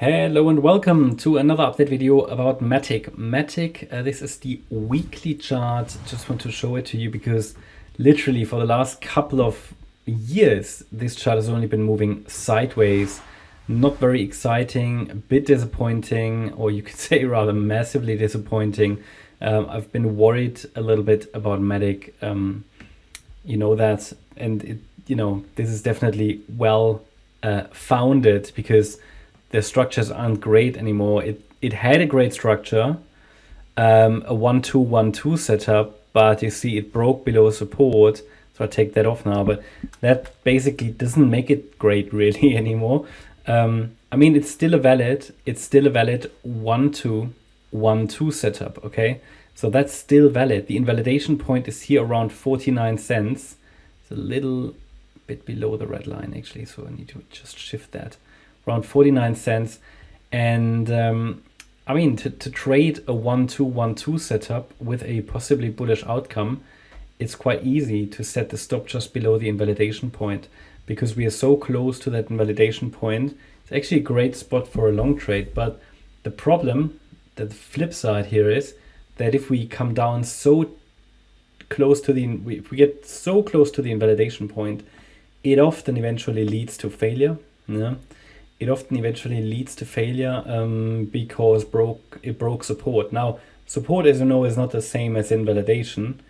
Hello and welcome to another update video about MATIC. MATIC, this is the weekly chart. Just want to show it to you because literally for the last couple of years, this chart has only been moving sideways. Not very exciting, a bit disappointing, or you could say rather massively disappointing. I've been worried a little bit about MATIC, you know that, and this is definitely well founded because the structures aren't great anymore. It had a great structure, a 1-2-1-2 setup, but you see it broke below support. So I take that off now, but that basically doesn't make it great really anymore. I mean, it's still a valid 1-2-1-2 setup, okay? So that's still valid. The invalidation point is here around 49 cents. It's a little bit below the red line actually, so I need to just shift that. Around 49 cents. And I mean, to trade a 1-2-1-2 setup with a possibly bullish outcome, it's quite easy to set the stop just below the invalidation point because we are so close to that invalidation point. It's actually a great spot for a long trade. But the problem, the flip side here is that if we come down so close to if we get so close to the invalidation point, it often eventually leads to failure. Yeah. It often eventually leads to failure because it broke support. Now, support, as you know, is not the same as invalidation.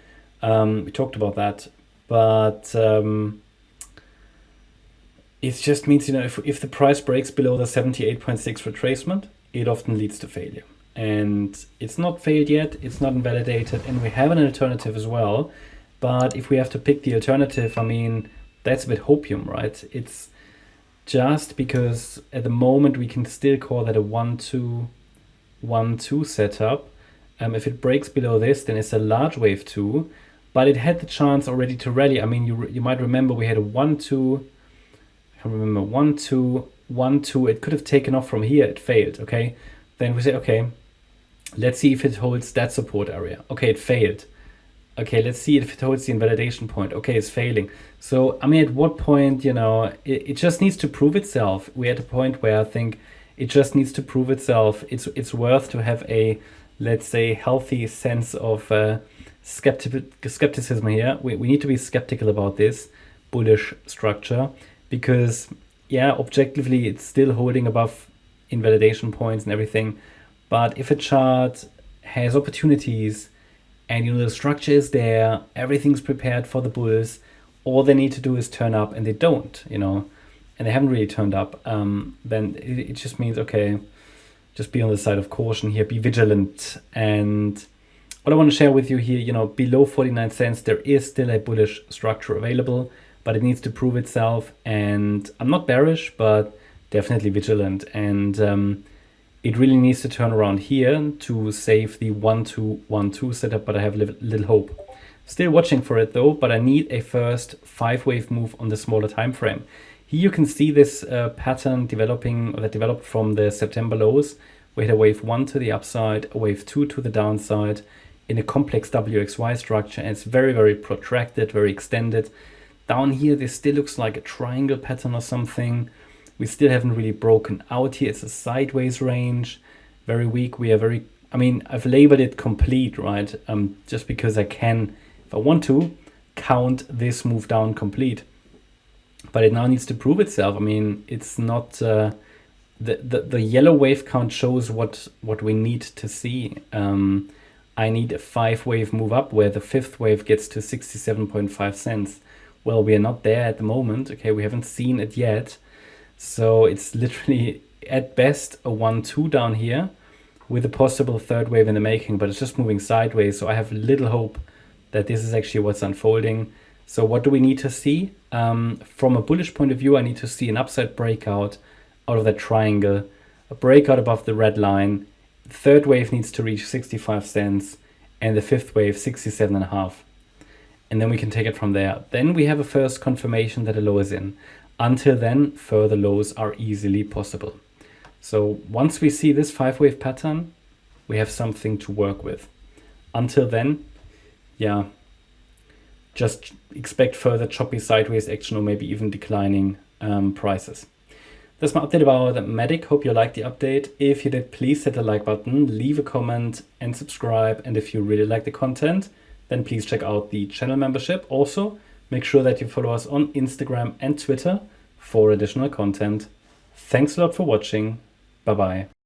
We talked about that, but it just means, if the price breaks below the 78.6 retracement, it often leads to failure. And it's not failed yet, it's not invalidated, and we have an alternative as well. But if we have to pick the alternative, I mean, that's a bit hopium, right? It's just because at the moment we can still call that a 1-2-1-2 setup. If it breaks below this, then it's a large wave 2, but it had the chance already to rally. I mean, you might remember we had a 1-2, I can remember 1-2-1-2. It could have taken off from here, it failed, okay? Then we say, okay, let's see if it holds that support area. Okay, it failed. Okay, let's see if it holds the invalidation point. Okay, it's failing. So, I mean, at what point, it just needs to prove itself. We're at a point where I think it just needs to prove itself. It's worth to have a, let's say, healthy sense of skepticism here. We need to be skeptical about this bullish structure because, yeah, objectively, it's still holding above invalidation points and everything. But if a chart has opportunities, and the structure is there, everything's prepared for the bulls, all they need to do is turn up, and they don't, and they haven't really turned up, then it just means, okay, just be on the side of caution here, be vigilant. And what I want to share with you here, below 49 cents, there is still a bullish structure available, but it needs to prove itself. And I'm not bearish, but definitely vigilant. And it really needs to turn around here to save the 1-2-1-2 setup, but I have little hope. Still watching for it though, but I need a first 5-wave move on the smaller time frame. Here you can see this pattern developing that developed from the September lows. We had a wave 1 to the upside, a wave 2 to the downside in a complex WXY structure, and it's very, very protracted, very extended. Down here, this still looks like a triangle pattern or something. We still haven't really broken out here. It's a sideways range, very weak. I've labeled it complete, right? Just because I can, if I want to, count this move down complete. But it now needs to prove itself. I mean, it's not, the yellow wave count shows what we need to see. I need a 5-wave move up where the 5th wave gets to 67.5 cents. Well, we are not there at the moment. Okay, we haven't seen it yet. So it's literally at best a 1-2 down here with a possible 3rd wave in the making, but it's just moving sideways. So I have little hope that this is actually what's unfolding. So what do we need to see? From a bullish point of view, I need to see an upside breakout out of that triangle, a breakout above the red line. The 3rd wave needs to reach 65 cents and the 5th wave 67.5. And then we can take it from there. Then we have a first confirmation that a low is in. Until then, further lows are easily possible. So once we see this 5-wave pattern, we have something to work with. Until then, yeah, just expect further choppy sideways action or maybe even declining prices. That's my update about MATIC. Hope you liked the update. If you did, please hit the like button, leave a comment and subscribe. And if you really like the content, then please check out the channel membership. Also, make sure that you follow us on Instagram and Twitter for additional content. Thanks a lot for watching. Bye-bye.